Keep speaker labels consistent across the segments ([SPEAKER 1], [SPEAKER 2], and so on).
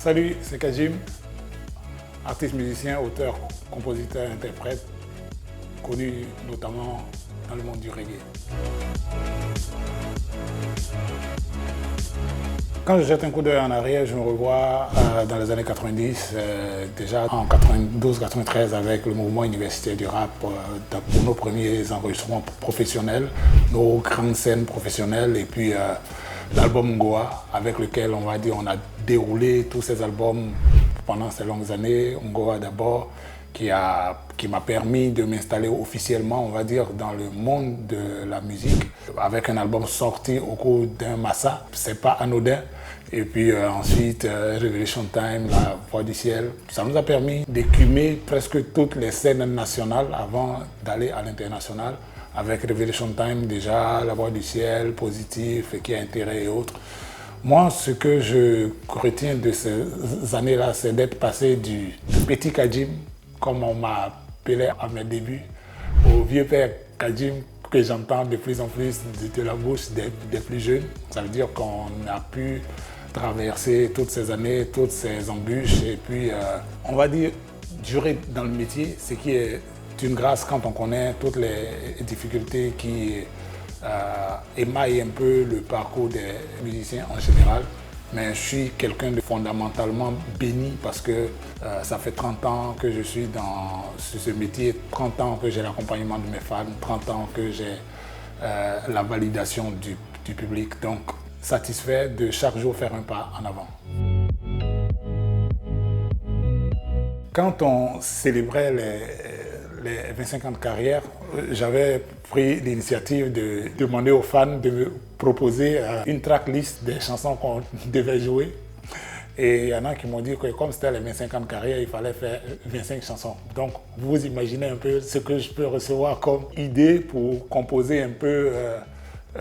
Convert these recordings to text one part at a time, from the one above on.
[SPEAKER 1] Salut, c'est Kajim, artiste, musicien, auteur, compositeur, interprète, connu notamment dans le monde du reggae. Quand je jette un coup d'œil en arrière, je me revois dans les années 90, déjà en 92-93 avec le mouvement universitaire du rap pour nos premiers enregistrements professionnels, nos grandes scènes professionnelles et puis l'album Ngoa avec lequel on a déroulé tous ces albums pendant ces longues années. Ngoa d'abord qui m'a permis de m'installer officiellement, on va dire, dans le monde de la musique, avec un album sorti au cours d'un massa, c'est pas anodin. Et puis ensuite, Revelation Time, La Voix du Ciel, ça nous a permis d'écumer presque toutes les scènes nationales avant d'aller à l'international. Avec Revelation Time déjà, La Voix du Ciel, Positif, Qui a intérêt et autres. Moi, ce que je retiens de ces années-là, c'est d'être passé du petit Kajim, comme on m'a appelé à mes débuts, au vieux père Kajim que j'entends de plus en plus de la bouche des plus jeunes. Ça veut dire qu'on a pu traverser toutes ces années, toutes ces embûches et puis, on va dire, durer dans le métier, ce qui est une grâce quand on connaît toutes les difficultés qui émaillent un peu le parcours des musiciens en général. Mais je suis quelqu'un de fondamentalement béni parce que ça fait 30 ans que je suis dans ce métier, 30 ans que j'ai l'accompagnement de mes fans, 30 ans que j'ai la validation du public. Donc, satisfait de chaque jour faire un pas en avant. Quand on célébrait les 25 ans de carrière, j'avais pris l'initiative de demander aux fans de me proposer une tracklist des chansons qu'on devait jouer. Et il y en a qui m'ont dit que comme c'était les 25 ans de carrière, il fallait faire 25 chansons. Donc vous imaginez un peu ce que je peux recevoir comme idée pour composer un peu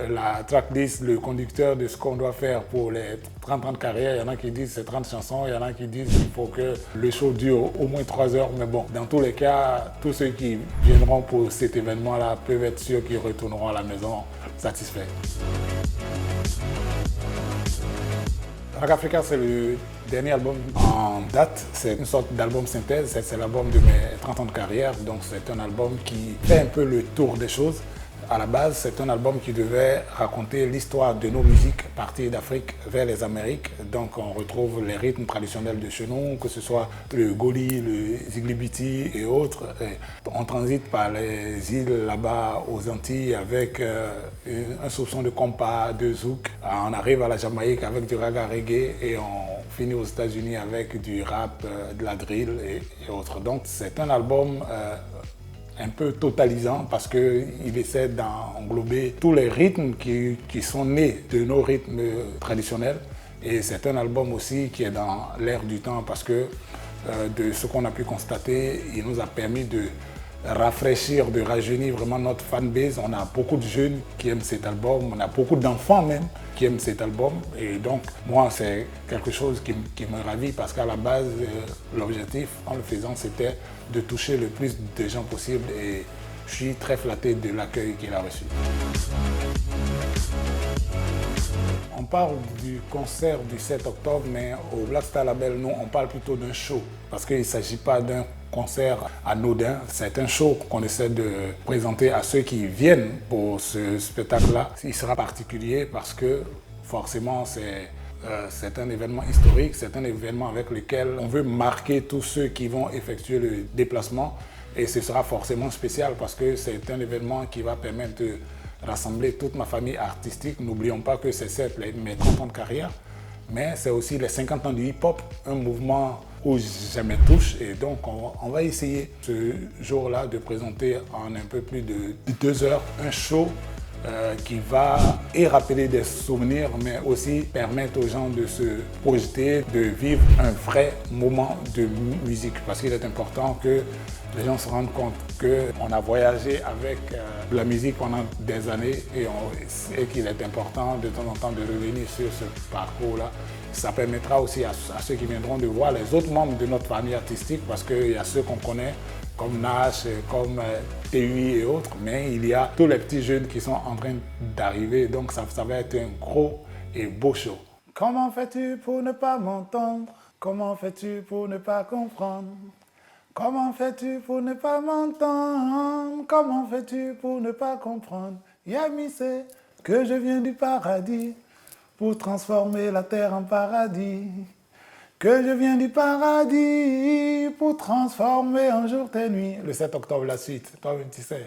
[SPEAKER 1] la tracklist, le conducteur de ce qu'on doit faire pour les 30 ans de carrière. Il y en a qui disent c'est 30 chansons, il y en a qui disent qu'il faut que le show dure au moins 3 heures. Mais bon, dans tous les cas, tous ceux qui viendront pour cet événement-là peuvent être sûrs qu'ils retourneront à la maison satisfaits. Rock Africa, c'est le dernier album en date. C'est une sorte d'album synthèse. C'est l'album de mes 30 ans de carrière. Donc c'est un album qui fait un peu le tour des choses. À la base, c'est un album qui devait raconter l'histoire de nos musiques parties d'Afrique vers les Amériques. Donc on retrouve les rythmes traditionnels de chez nous, que ce soit le goli, le ziglibiti et autres. Et on transite par les îles là-bas aux Antilles avec un soupçon de compas, de zouk. On arrive à la Jamaïque avec du raga reggae et on finit aux États-Unis avec du rap, de la drill et autres. Donc c'est un album un peu totalisant parce qu'il essaie d'englober tous les rythmes qui sont nés de nos rythmes traditionnels. Et c'est un album aussi qui est dans l'air du temps parce que de ce qu'on a pu constater, il nous a permis de rafraîchir, de rajeunir vraiment notre fanbase. On a beaucoup de jeunes qui aiment cet album, on a beaucoup d'enfants même qui aiment cet album. Et donc, moi, c'est quelque chose qui me ravit parce qu'à la base, l'objectif en le faisant, c'était de toucher le plus de gens possible et je suis très flatté de l'accueil qu'il a reçu. On parle du concert du 7 octobre, mais au Black Star Label, nous, on parle plutôt d'un show parce qu'il ne s'agit pas d'un concert anodin. C'est un show qu'on essaie de présenter à ceux qui viennent pour ce spectacle-là. Il sera particulier parce que forcément, c'est un événement historique, c'est un événement avec lequel on veut marquer tous ceux qui vont effectuer le déplacement. Et ce sera forcément spécial parce que c'est un événement qui va permettre de rassembler toute ma famille artistique. N'oublions pas que c'est certes mes 30 ans de carrière, mais c'est aussi les 50 ans du hip-hop, un mouvement où je me touche. Et donc, on va essayer ce jour-là de présenter en un peu plus de 2 heures un show qui va et rappeler des souvenirs, mais aussi permettre aux gens de se projeter, de vivre un vrai moment de musique. Parce qu'il est important que les gens se rendent compte qu'on a voyagé avec la musique pendant des années et qu'il est important de temps en temps de revenir sur ce parcours-là. Ça permettra aussi à ceux qui viendront de voir les autres membres de notre famille artistique parce qu'il y a ceux qu'on connaît comme Nash, comme TUI et autres, mais il y a tous les petits jeunes qui sont en train d'arriver, donc ça va être un gros et beau show. Comment fais-tu pour ne pas m'entendre Comment fais-tu pour ne pas comprendre? Comment fais-tu pour ne pas m'entendre? Comment fais-tu pour ne pas comprendre? Yami sait que je viens du paradis pour transformer la terre en paradis. Que je viens du paradis pour transformer un jour tes nuits. Le 7 octobre, la suite. Toi-même, tu sais.